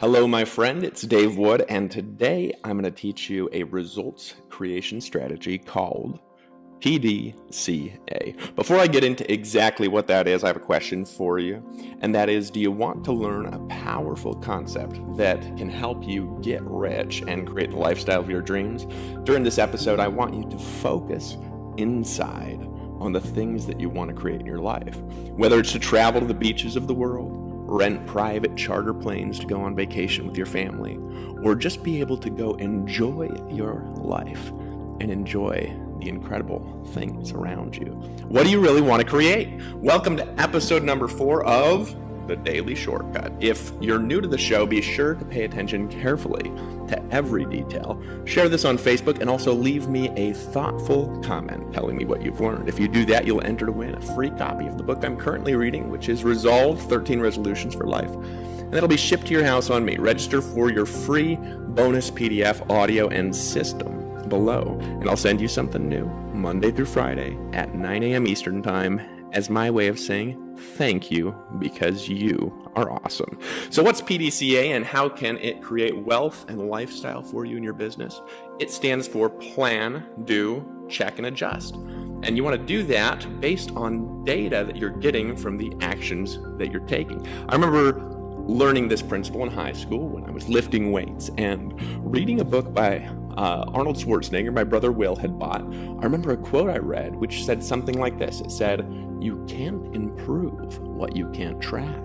Hello, my friend, it's Dave Wood, and today I'm going to teach you a results creation strategy called PDCA. Before I get into exactly what that is, I have a question for you, and that is, do you want to learn a powerful concept that can help you get rich and create the lifestyle of your dreams? During this episode, I want you to focus inside on the things that you want to create in your life, whether it's to travel to the beaches of the world, rent private charter planes to go on vacation with your family, or just be able to go enjoy your life and enjoy the incredible things around you. What do you really want to create? Welcome to episode number 4 of The Daily Shortcut. If you're new to the show, be sure to pay attention carefully to every detail. Share this on Facebook and also leave me a thoughtful comment telling me what you've learned. If you do that, you'll enter to win a free copy of the book I'm currently reading, which is Resolve 13 Resolutions for Life. And that'll be shipped to your house on me. Register for your free bonus PDF audio and system below, and I'll send you something new Monday through Friday at 9 a.m. Eastern Time as my way of saying thank you because you are awesome. So what's PDCA and how can it create wealth and lifestyle for you in your business? It stands for plan, do, check, and adjust. And you want to do that based on data that you're getting from the actions that you're taking. I remember learning this principle in high school when I was lifting weights and reading a book by Arnold Schwarzenegger, my brother Will had bought. I remember a quote I read which said something like this. It said, "You can't improve what you can't track."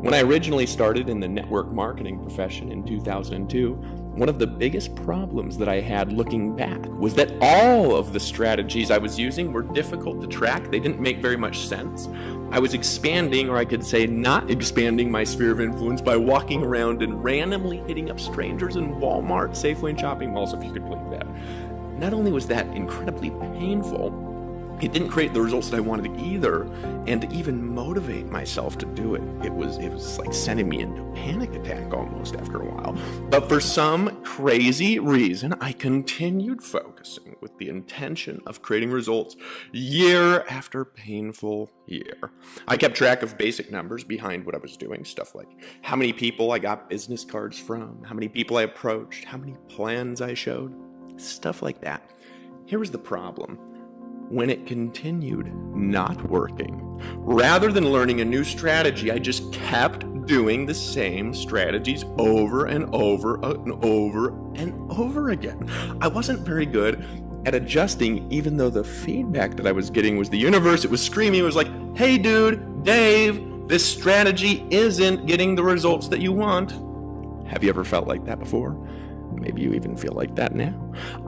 When I originally started in the network marketing profession in 2002, one of the biggest problems that I had looking back was that all of the strategies I was using were difficult to track. They didn't make very much sense. I was expanding, or I could say not expanding, my sphere of influence by walking around and randomly hitting up strangers in Walmart, Safeway, and shopping malls, if you could believe that. Not only was that incredibly painful, it didn't create the results that I wanted either, and to even motivate myself to do it, it was like sending me into a panic attack almost after a while. But for some crazy reason, I continued focusing with the intention of creating results year after painful year. I kept track of basic numbers behind what I was doing, stuff like how many people I got business cards from, how many people I approached, how many plans I showed, stuff like that. Here was the problem. When it continued not working, rather than learning a new strategy, I just kept doing the same strategies over and over and over and over again. I wasn't very good at adjusting, even though the feedback that I was getting was the universe. It was screaming. It was like, "Hey dude, Dave, this strategy isn't getting the results that you want." Have you ever felt like that before? Maybe you even feel like that now.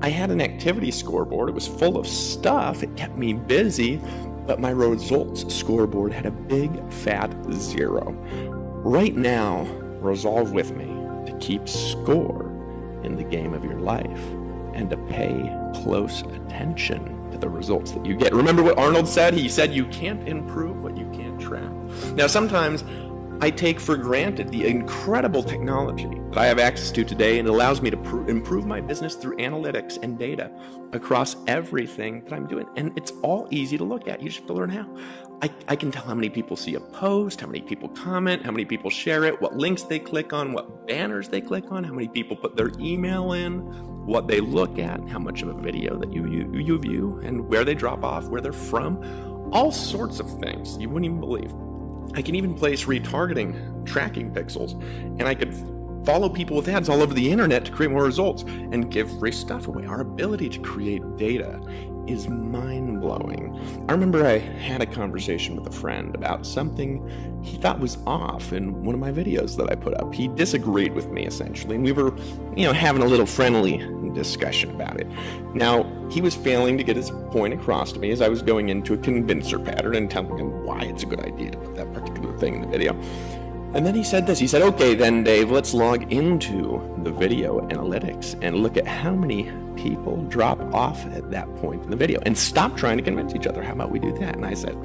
I had an activity scoreboard. It was full of stuff. It kept me busy, but my results scoreboard had a big fat 0. Right now, resolve with me to keep score in the game of your life and to pay close attention to the results that you get. Remember what Arnold said? He said, "You can't improve what you can't track." Now, sometimes I take for granted the incredible technology that I have access to today, and it allows me to improve my business through analytics and data across everything that I'm doing. And it's all easy to look at. You just have to learn how. I can tell how many people see a post, how many people comment, how many people share it, what links they click on, what banners they click on, how many people put their email in, what they look at, how much of a video that you view, and where they drop off, where they're from, all sorts of things you wouldn't even believe. I can even place retargeting tracking pixels, and I could follow people with ads all over the internet to create more results and give free stuff away. Our ability to create data is mind-blowing. I remember I had a conversation with a friend about something he thought was off in one of my videos that I put up. He disagreed with me, essentially, and we were, having a little friendly discussion about it. Now, he was failing to get his point across to me as I was going into a convincer pattern and telling him why it's a good idea to put that particular thing in the video. And then he said this. He said, "Okay, then, Dave, let's log into the video analytics and look at how many people drop off at that point in the video and stop trying to convince each other. How about we do that?" And I said,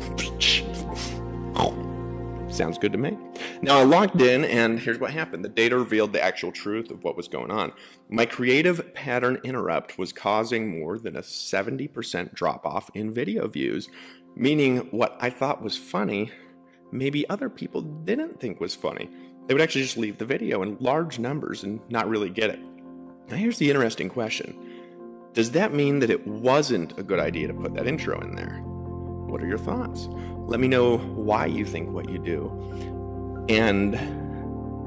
"Sounds good to me." Now, I logged in, and here's what happened. The data revealed the actual truth of what was going on. My creative pattern interrupt was causing more than a 70% drop-off in video views, meaning what I thought was funny maybe other people didn't think was funny. They would actually just leave the video in large numbers and not really get it. Now here's the interesting question. Does that mean that it wasn't a good idea to put that intro in there? What are your thoughts? Let me know why you think what you do. And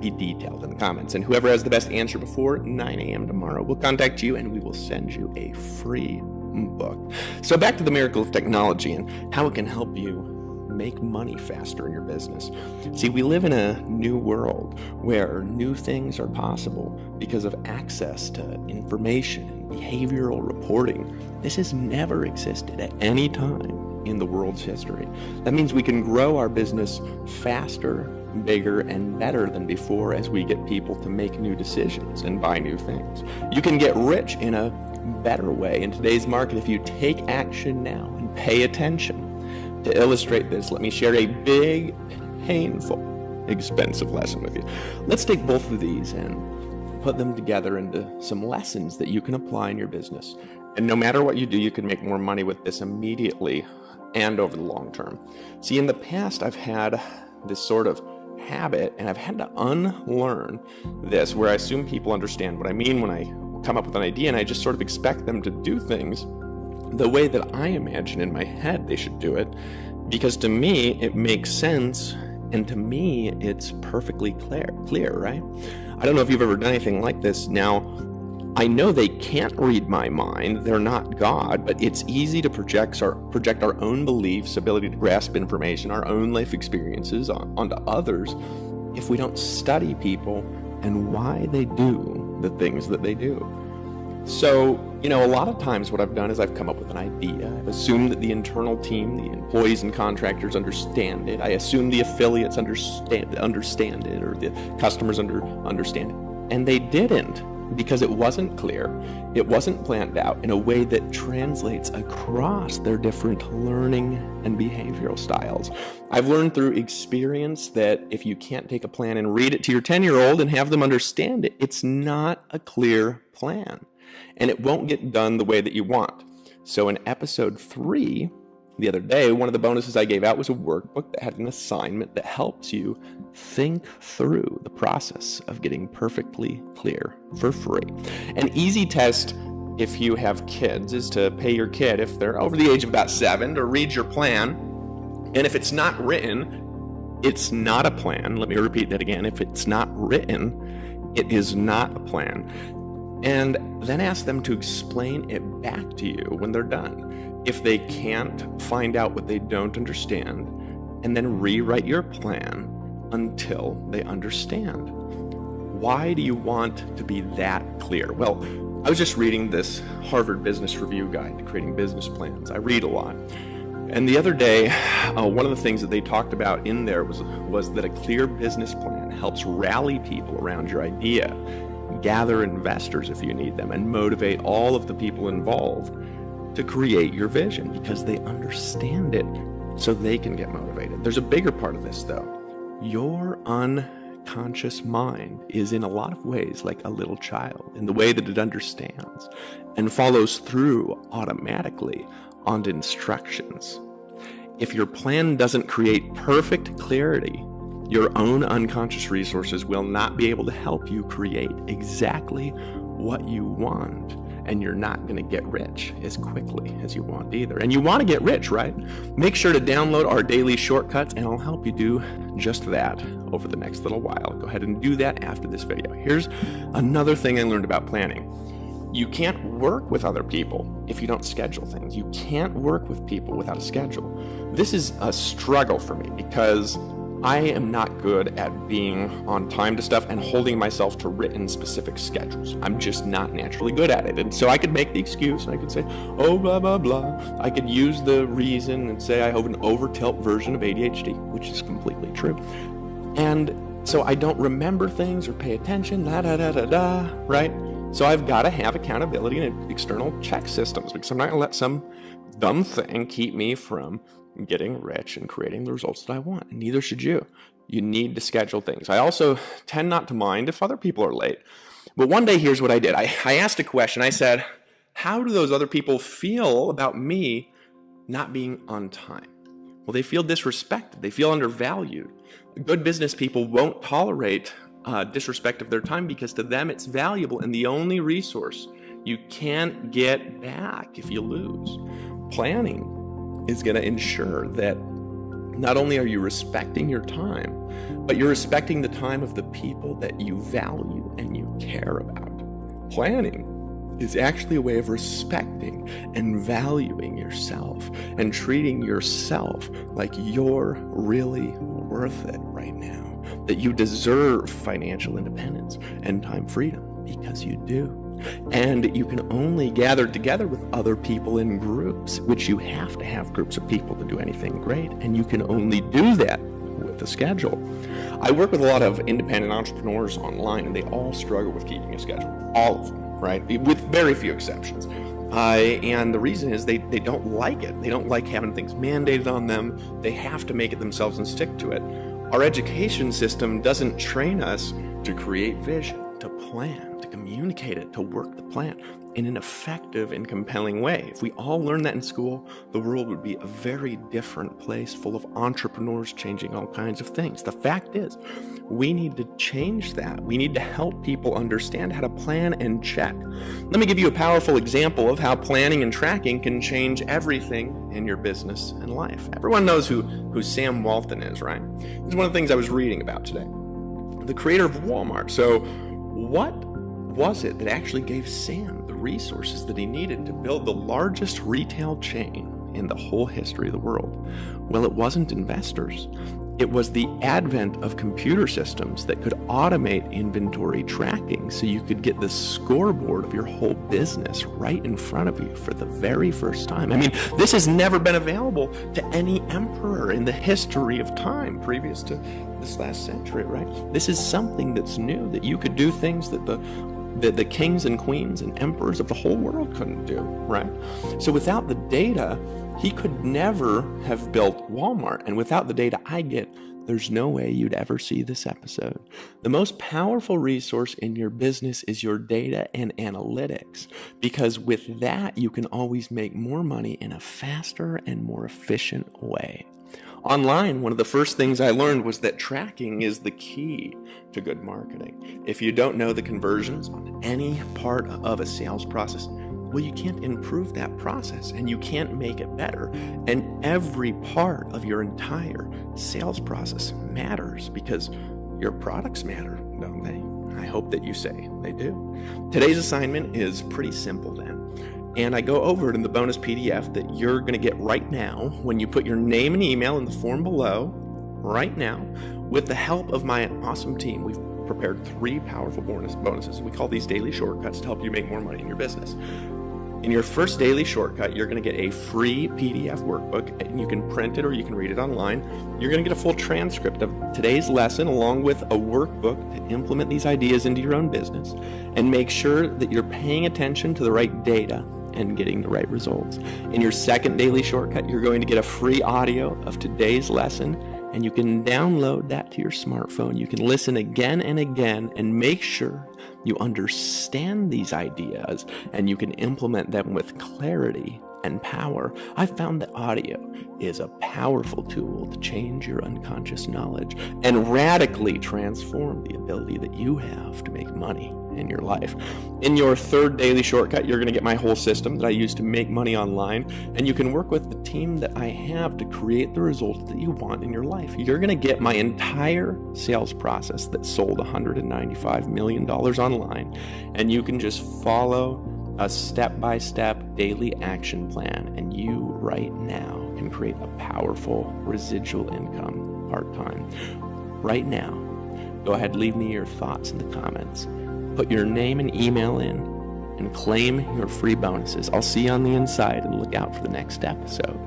be detailed in the comments. And whoever has the best answer before 9 a.m. tomorrow will contact you and we will send you a free book. So back to the miracle of technology and how it can help you make money faster in your business. See, we live in a new world where new things are possible because of access to information and behavioral reporting. This has never existed at any time in the world's history. That means we can grow our business faster, bigger, and better than before as we get people to make new decisions and buy new things. You can get rich in a better way in today's market if you take action now and pay attention. To illustrate this, let me share a big, painful, expensive lesson with you. Let's take both of these and put them together into some lessons that you can apply in your business. And no matter what you do, you can make more money with this immediately and over the long term. See, in the past, I've had this sort of habit, and I've had to unlearn this, where I assume people understand what I mean when I come up with an idea, and I just sort of expect them to do things the way that I imagine in my head they should do it, because to me it makes sense, and to me it's perfectly clear, right? I don't know if you've ever done anything like this. Now, I know they can't read my mind, they're not God, but it's easy to project our own beliefs, ability to grasp information, our own life experiences onto others if we don't study people and why they do the things that they do. So, a lot of times what I've done is I've come up with an idea. I've assumed that the internal team, the employees and contractors understand it. I assume the affiliates understand it, or the customers understand it. And they didn't, because it wasn't clear. It wasn't planned out in a way that translates across their different learning and behavioral styles. I've learned through experience that if you can't take a plan and read it to your 10-year-old and have them understand it, it's not a clear plan. And it won't get done the way that you want. So in episode 3, the other day, one of the bonuses I gave out was a workbook that had an assignment that helps you think through the process of getting perfectly clear for free. An easy test if you have kids is to pay your kid, if they're over the age of about 7, to read your plan. And if it's not written, it's not a plan. Let me repeat that again. If it's not written, it is not a plan. And then ask them to explain it back to you when they're done. If they can't, find out what they don't understand, and then rewrite your plan until they understand. Why do you want to be that clear? Well, I was just reading this Harvard Business Review guide to creating business plans. I read a lot. And the other day, one of the things that they talked about in there was that a clear business plan helps rally people around your idea, gather investors if you need them, and motivate all of the people involved to create your vision because they understand it so they can get motivated. There's a bigger part of this though. Your unconscious mind is in a lot of ways like a little child in the way that it understands and follows through automatically on instructions. If your plan doesn't create perfect clarity, your own unconscious resources will not be able to help you create exactly what you want, and you're not going to get rich as quickly as you want either. And you want to get rich, right? Make sure to download our daily shortcuts, and I'll help you do just that over the next little while. Go ahead and do that after this video. Here's another thing I learned about planning. You can't work with other people if you don't schedule things. You can't work with people without a schedule. This is a struggle for me because I am not good at being on time to stuff and holding myself to written specific schedules. I'm just not naturally good at it. And so I could make the excuse, and I could say, oh, blah, blah, blah. I could use the reason and say I have an over-tilt version of ADHD, which is completely true. And so I don't remember things or pay attention, right? So I've got to have accountability and external check systems because I'm not going to let some dumb thing keep me from getting rich and creating the results that I want. And neither should you. You need to schedule things. I also tend not to mind if other people are late. But one day, here's what I did. I asked a question. I said, how do those other people feel about me not being on time? Well, they feel disrespected. They feel undervalued. Good business people won't tolerate disrespect of their time because to them it's valuable and the only resource you can't get back if you lose. Planning is going to ensure that not only are you respecting your time, but you're respecting the time of the people that you value and you care about. Planning is actually a way of respecting and valuing yourself and treating yourself like you're really worth it right now, that you deserve financial independence and time freedom because you do. And you can only gather together with other people in groups, which you have to have groups of people to do anything great. And you can only do that with a schedule. I work with a lot of independent entrepreneurs online, and they all struggle with keeping a schedule. All of them, right? With very few exceptions. And the reason is they don't like it. They don't like having things mandated on them. They have to make it themselves and stick to it. Our education system doesn't train us to create vision, to plan, to communicate it, to work the plan in an effective and compelling way. If we all learned that in school, the world would be a very different place full of entrepreneurs changing all kinds of things. The fact is, we need to change that. We need to help people understand how to plan and check. Let me give you a powerful example of how planning and tracking can change everything in your business and life. Everyone knows who Sam Walton is, right? This is one of the things I was reading about today. The creator of Walmart. So what was it that actually gave Sam the resources that he needed to build the largest retail chain in the whole history of the world? Well, it wasn't investors. It was the advent of computer systems that could automate inventory tracking so you could get the scoreboard of your whole business right in front of you for the very first time. I mean, this has never been available to any emperor in the history of time previous to this last century, right? This is something that's new, that you could do things that the kings and queens and emperors of the whole world couldn't do, right? So without the data, he could never have built Walmart. And without the data I get, there's no way you'd ever see this episode. The most powerful resource in your business is your data and analytics, because with that, you can always make more money in a faster and more efficient way. Online, one of the first things I learned was that tracking is the key to good marketing. If you don't know the conversions on any part of a sales process, well, you can't improve that process and you can't make it better. And every part of your entire sales process matters because your products matter, don't they? I hope that you say they do. Today's assignment is pretty simple then. And I go over it in the bonus PDF that you're going to get right now when you put your name and email in the form below, right now, with the help of my awesome team. We've prepared 3 powerful bonuses. We call these daily shortcuts to help you make more money in your business. In your first daily shortcut, you're going to get a free PDF workbook, and you can print it or you can read it online. You're going to get a full transcript of today's lesson along with a workbook to implement these ideas into your own business and make sure that you're paying attention to the right data and getting the right results. In your second daily shortcut, you're going to get a free audio of today's lesson, and you can download that to your smartphone. You can listen again and again and make sure you understand these ideas and you can implement them with clarity and power. I found that audio is a powerful tool to change your unconscious knowledge and radically transform the ability that you have to make money in your life. In your third daily shortcut, you're going to get my whole system that I use to make money online, and you can work with the team that I have to create the results that you want in your life. You're going to get my entire sales process that sold $195 million online, and you can just follow a step-by-step daily action plan, and you right now can create a powerful residual income part-time. Right now, go ahead, leave me your thoughts in the comments. Put your name and email in and claim your free bonuses. I'll see you on the inside, and look out for the next episode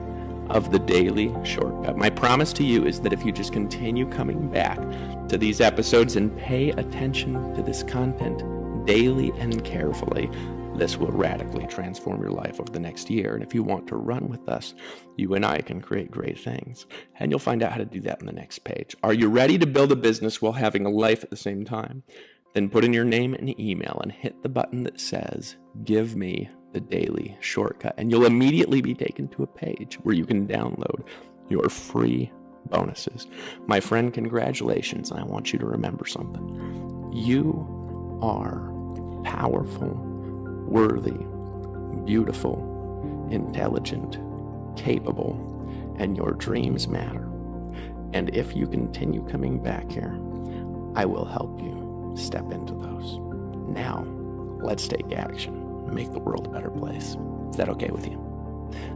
of the Daily Shortcut. My promise to you is that if you just continue coming back to these episodes and pay attention to this content daily and carefully, this will radically transform your life over the next year. And if you want to run with us, you and I can create great things. And you'll find out how to do that on the next page. Are you ready to build a business while having a life at the same time? Then put in your name and email and hit the button that says, "Give me the Daily Shortcut." And you'll immediately be taken to a page where you can download your free bonuses. My friend, congratulations. I want you to remember something. You are powerful, worthy, beautiful, intelligent, capable, and your dreams matter. And if you continue coming back here, I will help you step into those. Now, let's take action and make the world a better place. Is that okay with you?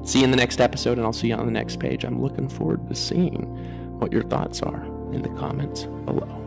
See you in the next episode, and I'll see you on the next page. I'm looking forward to seeing what your thoughts are in the comments below.